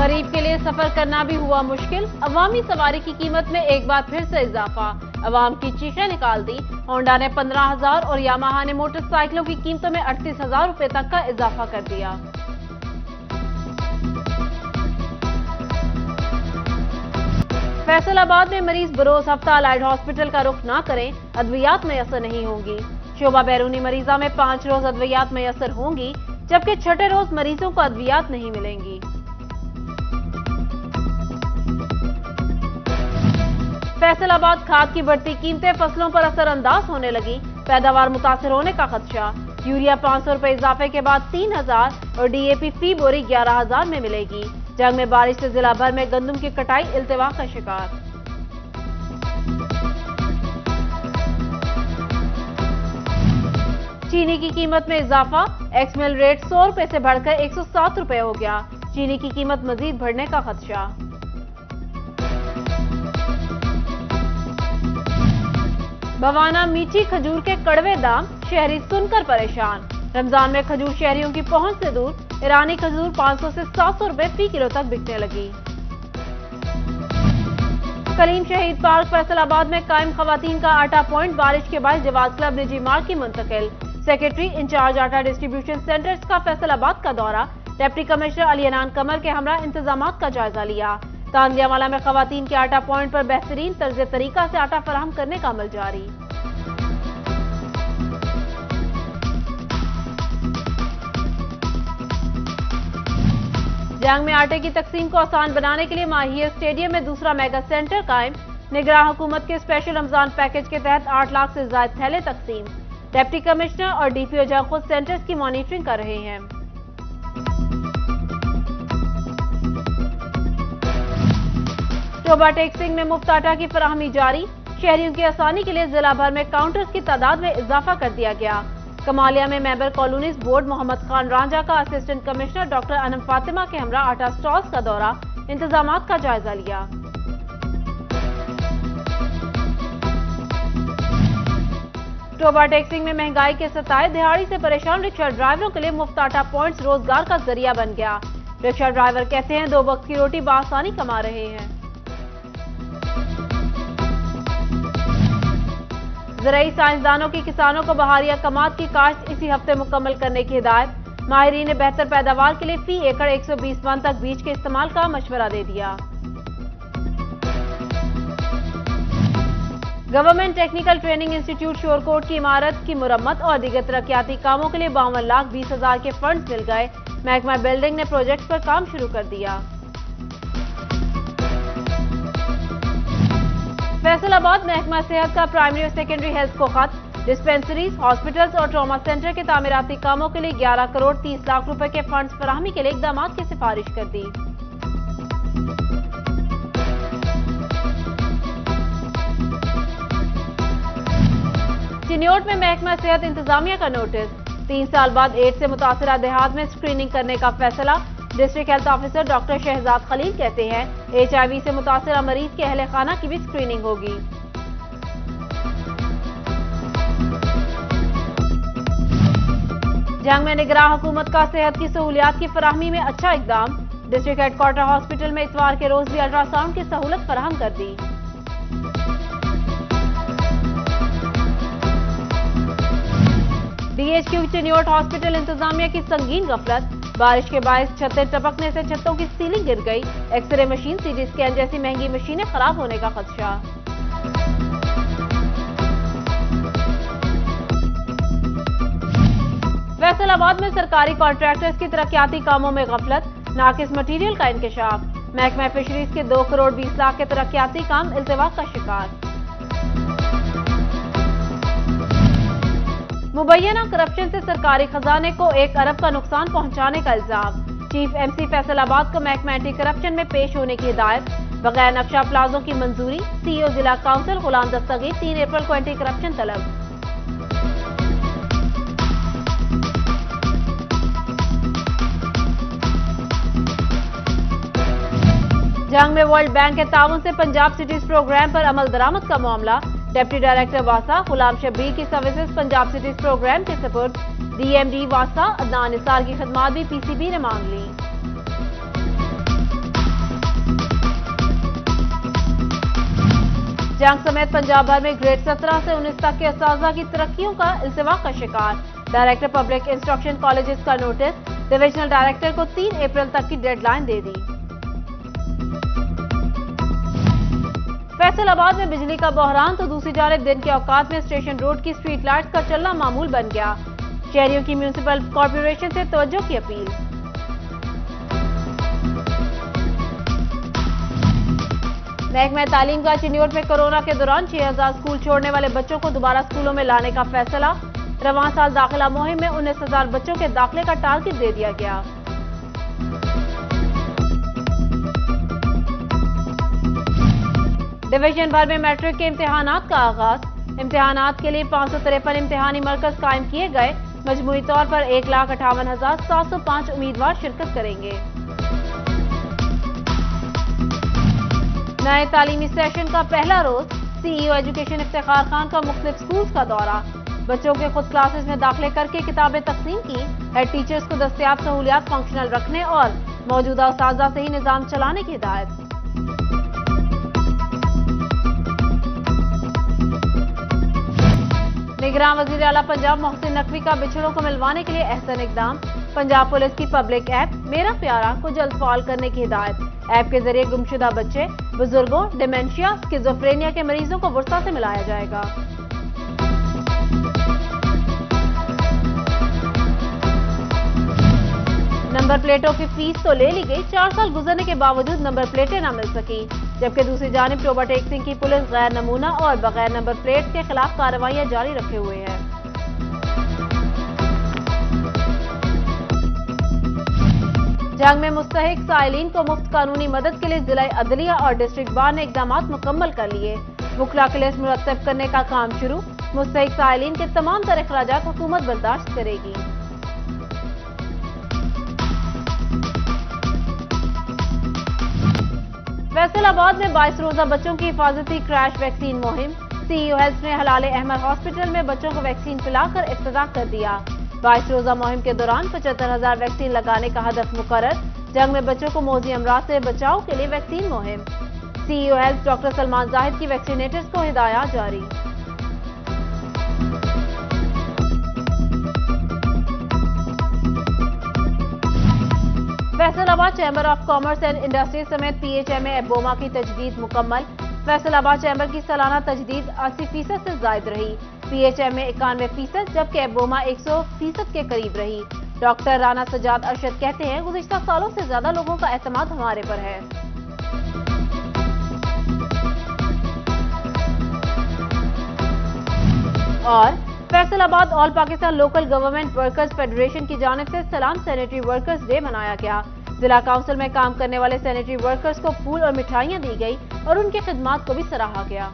गरीब के लिए सफर करना भी हुआ मुश्किल। अवामी सवारी की कीमत में एक बार फिर से इजाफा। अवाम की चीखें निकाल दी। होंडा ने 15,000 और यामाहा ने मोटरसाइकिलों की कीमतों में 38,000 रुपए तक का इजाफा कर दिया। फैसलाबाद में मरीज बरोज हफ्ता अलाइड हॉस्पिटल का रुख ना करें, अद्वियात मयसर नहीं होंगी। शोभा बैरूनी मरीजा में 5 रोज अद्वियात मयसर होंगी, जबकि छठे रोज मरीजों को अद्वियात नहीं मिलेंगी। फैसलाबाद खाद की बढ़ती कीमतें फसलों पर असरअंदाज होने लगी, पैदावार मुतासिर होने का खदशा। यूरिया 500 रुपए इजाफे के बाद 3,000 और डीएपी फी बोरी 11,000 में मिलेगी। जंग में बारिश से जिला भर में गंदम की कटाई इल्तिवा का शिकार। चीनी की कीमत में इजाफा, एक्स मिल रेट 100 रुपए से बढ़कर 107 रुपए हो गया। चीनी की कीमत मजीद बढ़ने का खदशा। बवाना मीठी खजूर के कड़वे दाम, शहरी सुनकर परेशान। रमजान में खजूर शहरियों की पहुंच से दूर, ईरानी खजूर 500 से 700 रुपए फी किलो तक बिकने लगी। कलीम शहीद पार्क फैसलाबाद में कायम खवातीन का आटा पॉइंट, बारिश के बाद जवाज क्लब निजी मार्ग की मुंतकिल। सेक्रेटरी इंचार्ज आटा डिस्ट्रीब्यूशन सेंटर्स का फैसलाबाद का दौरा, डिप्टी कमिश्नर अली अनान कमर के हमरा इंतजामात का जायजा लिया। तांदियावाला में खवातीन के आटा पॉइंट पर बेहतरीन तर्ज तरीका से आटा फराहम करने का अमल जारी। जंग में आटे की तकसीम को आसान बनाने के लिए माहिर स्टेडियम में दूसरा मेगा सेंटर कायम। निगरान हुकूमत के स्पेशल रमजान पैकेज के तहत 8 लाख से ज्यादा थैले तकसीम। डिप्टी कमिश्नर और डीपीओ जंग खुद सेंटर्स की मॉनिटरिंग कर रहे हैं। टोबा टेक्सिंग में मुफ्त आटा की फराहमी जारी। शहरियों की आसानी के लिए जिला भर में काउंटर्स की तादाद में इजाफा कर दिया गया। कमालिया में member colonies board Mohammad Khan Ranjha का assistant commissioner doctor Anam Fatima के हमरा आटा स्टॉल्स का दौरा, इंतजामात का जायजा लिया। टोबा टैक्सिंग में महंगाई के सताए, दिहाड़ी से परेशान रिक्शा ड्राइवरों के लिए मुफ्त आटा पॉइंट्स रोजगार का जरिया बन गया। रिक्शा ड्राइवर कहते हैं 2 वक्त की रोटी बआसानी कमा रहे हैं। ज़राई साइंसदानों की किसानों को बहारिया कमाद की काश्त इसी हफ्ते मुकम्मल करने की हिदायत। माहिरीन ने बेहतर पैदावार के लिए फी एकड़ 120 मन तक बीज के इस्तेमाल का मशवरा दे दिया। Government technical training institute Shorkot की इमारत की मुरम्मत और दीगर तरक्याती कामों के लिए 52,20,000 के फंड्स मिल गए। महकमा बिल्डिंग ने प्रोजेक्ट पर काम शुरू कर दिया। फैसलाबाद महकमा सेहत का प्राइमरी और सेकेंडरी हेल्थ को खत। डिस्पेंसरीज, हॉस्पिटल्स और ट्रॉमा सेंटर के तामीराती कामों के लिए 11 करोड़ 30 लाख रुपए के फंड्स फराहमी के लिए इकदाम की सिफारिश कर दी। चिन्योट में महकमा सेहत इंतजामिया का नोटिस। 3 साल बाद एड्स से मुतासरा देहात में स्क्रीनिंग करने का फैसला। District health officer doctor Shahzad Khalil कहते हैं HIV से मुतासरा मरीज के अहले खाना की भी स्क्रीनिंग होगी। जंग में निगरान हुकूमत का सेहत की सहूलियात की फराहमी में अच्छा इकदाम। डिस्ट्रिक्ट हेडक्वार्टर हॉस्पिटल में इतवार के रोज भी अल्ट्रासाउंड की सहूलत फराहम कर दी। DHQ चिन्योट हॉस्पिटल इंतजामिया की संगीन गफलत। बारिश के बायस छतें टपकने से छतों की सीलिंग गिर गई। एक्सरे मशीन, CT स्कैन जैसी महंगी मशीनें खराब होने का खदशा। फैसलाबाद में सरकारी कॉन्ट्रैक्टर्स की तरक्याती कामों में गफलत, नाकिस मटीरियल का इंकशाफ। महकमा फिशरीज के 2 करोड़ 20 लाख के तरक्याती काम इल्तिवा का शिकार। मुबैना करप्शन से सरकारी खजाने को 1 अरब का नुकसान पहुंचाने का इल्जाम। चीफ MC फैसलाबाद को महकमा एंटी करप्शन में पेश होने की हिदायत। बगैर नक्शा प्लाजों की मंजूरी, CEO जिला काउंसिल गुलाम दस्तगीर 3 अप्रैल को एंटी करप्शन तलब। जंग में वर्ल्ड बैंक के ताउन से पंजाब सिटीज प्रोग्राम पर अमल दरामद का मामला। डिप्टी डायरेक्टर वासा गुलाम शब्बीर की सर्विसेज पंजाब सिटीज प्रोग्राम के सपुर्द। DMD वासा अदनान निसार की खदमात भी PCB ने मांग ली। जंग समेत पंजाब भर में ग्रेड 17 से 19 तक के असातिज़ा की तरक्कियों का इल्तिवा का शिकार। डायरेक्टर पब्लिक इंस्ट्रक्शन कॉलेजेस का नोटिस, डिविजनल डायरेक्टर को 3 अप्रैल तक की डेडलाइन दे दी। फैसलाबाद में बिजली का बहरान तो दूसरी जानिब दिन के औकात में स्टेशन रोड की स्ट्रीट लाइट्स का चलना मामूल बन गया। शहरियों की म्यूनिसिपल कॉर्पोरेशन से तवज्जो की अपील। महकमा तालीम का चिन्योट में कोरोना के दौरान 6000 स्कूल छोड़ने वाले बच्चों को दोबारा स्कूलों में लाने का फैसला। रवां साल दाखिला मुहिम में 19,000 बच्चों के दाखिले का टारगेट दे दिया गया। डिवीजन भर में मैट्रिक के इम्तिहानात का आगाज। इम्तिहानात के लिए 553 इम्तिहानी मरकज कायम किए गए। मजमूई तौर पर 1,58,705 उम्मीदवार शिरकत करेंगे। नए तालीमी सेशन का पहला रोज सीईओ एजुकेशन इफ्तिखार खान का मुख्तलिफ स्कूल्स का दौरा। बच्चों के खुद क्लासेस में दाखिले करके किताबें तकसीम की। हेड टीचर्स को दस्तयाब सहूलियात फंक्शनल रखने और मौजूदा उस्ताजा से ही निजाम चलाने की हिदायत। निगरान वजीर आला पंजाब मोहसिन नकवी का बिछड़ों को मिलवाने के लिए अहसन इकदाम। पंजाब पुलिस की पब्लिक ऐप मेरा प्यारा को जल्द फाल करने की हिदायत। ऐप के जरिए गुमशुदा बच्चे, बुजुर्गों, डिमेंशिया, स्किज़ोफ्रेनिया के मरीजों को वुर्सा से मिलाया जाएगा। नंबर प्लेटों की फीस तो ले ली गई, 4 साल गुजरने के बावजूद नंबर प्लेटें न मिल सकी। जबकि दूसरी जानिब टोबा टेक सिंह की पुलिस गैर नमूना और बगैर नंबर प्लेट के खिलाफ कार्रवाइयां जारी रखे हुए है। जंग में मुस्तहिक साइलिन को मुफ्त कानूनी मदद के लिए जिला अदलिया और डिस्ट्रिक्ट बार ने इकदाम मुकम्मल कर लिए। वुकला की लिस्ट मुरतब करने का काम शुरू। मुस्तहिक साइलिन के तमाम तर अखराजात हुकूमत बर्दाश्त करेगी। फैसलाबाद में 22 रोजा बच्चों की हिफाजती क्रैश वैक्सीन मुहिम। सीईओ हेल्थ ने हलाल अहमद हॉस्पिटल में बच्चों को वैक्सीन पिलाकर इफ्तिताह कर दिया। 22 रोजा मुहिम के दौरान 75,000 वैक्सीन लगाने का हदफ मुकर्रर। जंग में बच्चों को मौजी अमराज से बचाव के लिए वैक्सीन मुहिम। CEO health doctor Salman Zahid की वैक्सीनेटर्स को हिदायत जारी। Faisalabad chamber of commerce and industry समेत पीएचएमए एबोमा की तजदीद मुकम्मल। फैसलाबाद चैम्बर की सालाना तजदीद 80% से जायद रही। पीएचएमए 91%, जबकि एबोमा 100% के करीब रही। डॉक्टर राना सजाद अरशद कहते हैं, गुज़िश्ता सालों से ज्यादा लोगों का एतमाद हमारे पर है। और Faisalabad all Pakistan local government workers federation की जानिब से सलाम सैनिटरी वर्कर्स डे मनाया गया। जिला काउंसिल में काम करने वाले सैनिटरी वर्कर्स को फूल और मिठाइयां दी गई और उनकी खिदमात को भी सराहा गया।